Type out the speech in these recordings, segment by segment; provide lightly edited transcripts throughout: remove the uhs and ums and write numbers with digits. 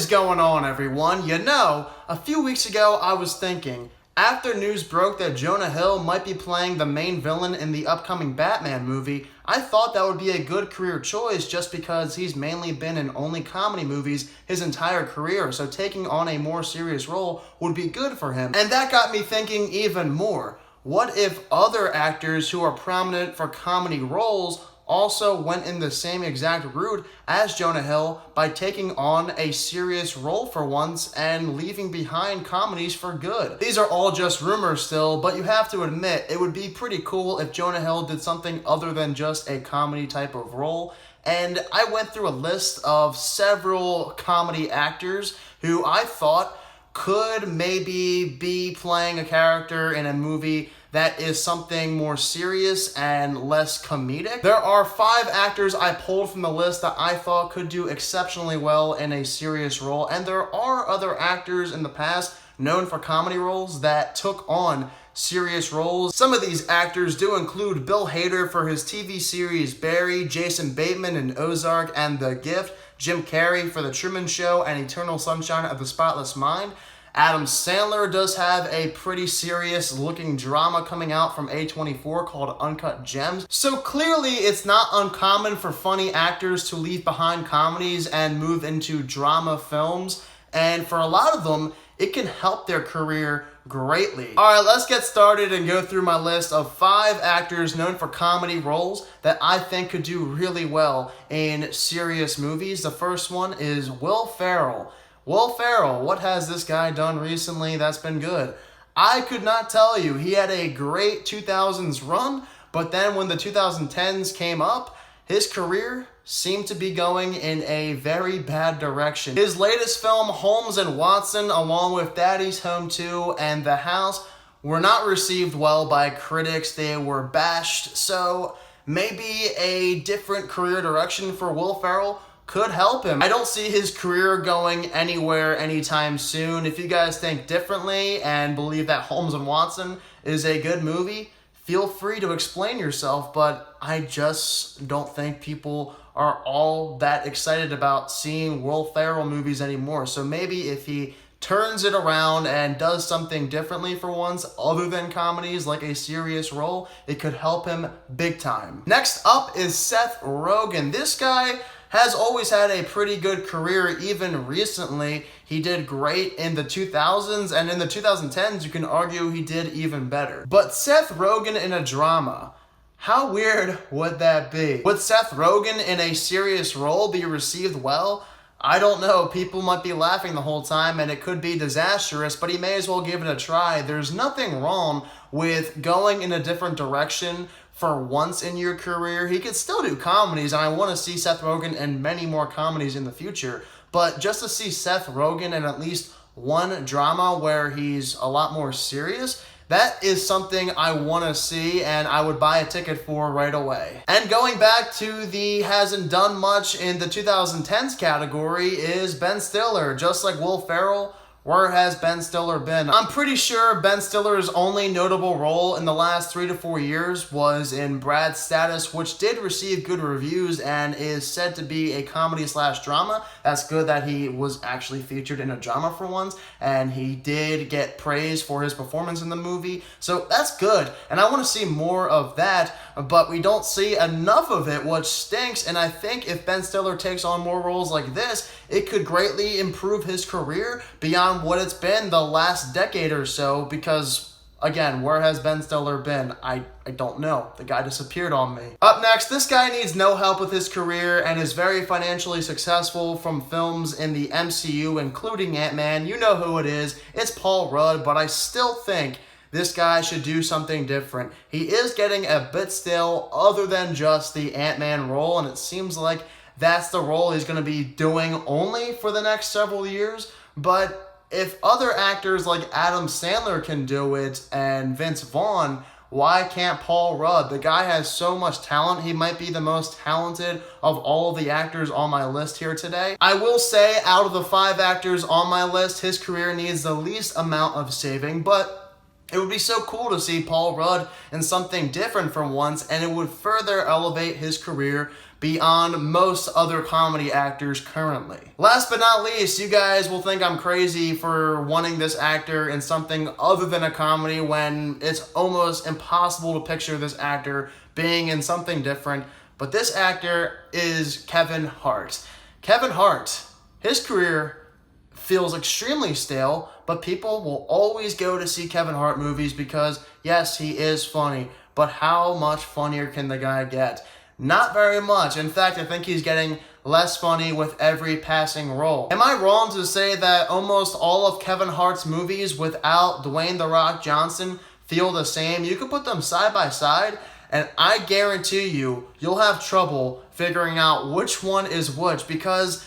going on, everyone? You know, a few weeks ago I was thinking, after news broke that Jonah Hill might be playing the main villain in the upcoming Batman movie, I thought that would be a good career choice just because he's mainly been in only comedy movies his entire career, so taking on a more serious role would be good for him. And that got me thinking even more. What if other actors who are prominent for comedy roles also went in the same exact route as Jonah Hill by taking on a serious role for once and leaving behind comedies for good? These are all just rumors still, but you have to admit it would be pretty cool if Jonah Hill did something other than just a comedy type of role. And I went through a list of several comedy actors who I thought could maybe be playing a character in a movie that is something more serious and less comedic. There are 5 actors I pulled from the list that I thought could do exceptionally well in a serious role, and there are other actors in the past known for comedy roles that took on serious roles. Some of these actors do include Bill Hader for his TV series Barry, Jason Bateman in Ozark and The Gift, Jim Carrey for The Truman Show and Eternal Sunshine of the Spotless Mind. Adam Sandler does have a pretty serious looking drama coming out from A24 called Uncut Gems. So clearly it's not uncommon for funny actors to leave behind comedies and move into drama films. And for a lot of them, it can help their career greatly. Alright, let's get started and go through my list of 5 actors known for comedy roles that I think could do really well in serious movies. The first one is Will Ferrell. Will Ferrell, what has this guy done recently that's been good? I could not tell you. He had a great 2000s run, but then when the 2010s came up, his career seemed to be going in a very bad direction. His latest film, Holmes and Watson, along with Daddy's Home 2 and The House, were not received well by critics. They were bashed, so maybe a different career direction for Will Ferrell could help him. I don't see his career going anywhere anytime soon. If you guys think differently and believe that Holmes and Watson is a good movie, feel free to explain yourself, but I just don't think people are all that excited about seeing Will Ferrell movies anymore. So maybe if he turns it around and does something differently for once other than comedies, like a serious role, it could help him big time. Next up is Seth Rogen. This guy has always had a pretty good career. Even recently, he did great in the 2000s, and in the 2010s, you can argue he did even better. But Seth Rogen in a drama, how weird would that be? Would Seth Rogen in a serious role be received well? I don't know. People might be laughing the whole time and it could be disastrous, but he may as well give it a try. There's nothing wrong with going in a different direction for once in your career. He could still do comedies, and I want to see Seth Rogen in many more comedies in the future, but just to see Seth Rogen in at least one drama where he's a lot more serious, that is something I want to see and I would buy a ticket for right away. And going back to the hasn't done much in the 2010s category is Ben Stiller. Just like Will Ferrell, where has Ben Stiller been? I'm pretty sure Ben Stiller's only notable role in the last 3 to 4 years was in Brad's Status, which did receive good reviews and is said to be a comedy/drama. That's good that he was actually featured in a drama for once, and he did get praise for his performance in the movie. So that's good, and I want to see more of that, but we don't see enough of it, which stinks. And I think if Ben Stiller takes on more roles like this, it could greatly improve his career beyond what it's been the last decade or so, because again, where has Ben Stiller been? I don't know. The guy disappeared on me. Up next, this guy needs no help with his career and is very financially successful from films in the MCU, including Ant-Man. You know who it is. It's Paul Rudd, but I still think this guy should do something different. He is getting a bit stale other than just the Ant-Man role, and it seems like that's the role he's going to be doing only for the next several years. But if other actors like Adam Sandler can do it and Vince Vaughn, why can't Paul Rudd? The guy has so much talent. He might be the most talented of all of the actors on my list here today. I will say, out of the 5 actors on my list, his career needs the least amount of saving, but it would be so cool to see Paul Rudd in something different for once, and it would further elevate his career beyond most other comedy actors currently. Last but not least, you guys will think I'm crazy for wanting this actor in something other than a comedy when it's almost impossible to picture this actor being in something different, but this actor is Kevin Hart. Kevin Hart, his career feels extremely stale, but people will always go to see Kevin Hart movies because, yes, he is funny, but how much funnier can the guy get? Not very much. In fact, I think he's getting less funny with every passing role. Am I wrong to say that almost all of Kevin Hart's movies without Dwayne "The Rock" Johnson feel the same? You could put them side by side, and I guarantee you'll have trouble figuring out which one is which because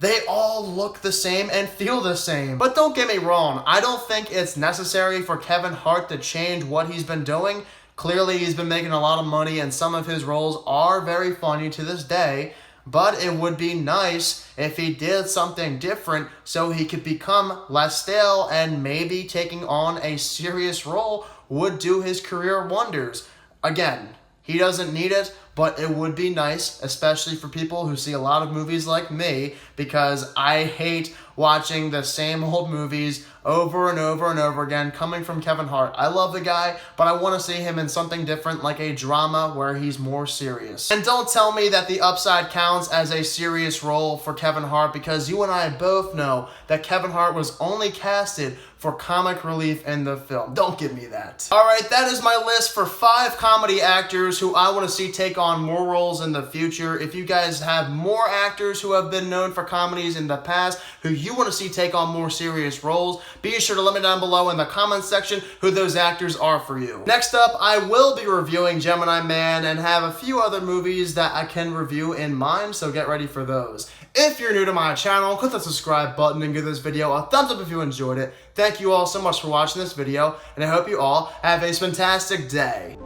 they all look the same and feel the same. But don't get me wrong, I don't think it's necessary for Kevin Hart to change what he's been doing. Clearly, he's been making a lot of money, and some of his roles are very funny to this day, but it would be nice if he did something different so he could become less stale, and maybe taking on a serious role would do his career wonders. Again, he doesn't need it, but it would be nice, especially for people who see a lot of movies like me, because I hate watching the same old movies over and over and over again coming from Kevin Hart. I love the guy, but I want to see him in something different, like a drama where he's more serious. And don't tell me that The Upside counts as a serious role for Kevin Hart, because you and I both know that Kevin Hart was only casted for comic relief in the film. Don't give me that. Alright, that is my list for 5 comedy actors who I want to see take on more roles in the future. If you guys have more actors who have been known for comedies in the past who you want to see take on more serious roles, be sure to let me down below in the comments section who those actors are for you. Next up, I will be reviewing Gemini Man and have a few other movies that I can review in mind, so get ready for those. If you're new to my channel, click the subscribe button and give this video a thumbs up if you enjoyed it. Thank you all so much for watching this video, and I hope you all have a fantastic day.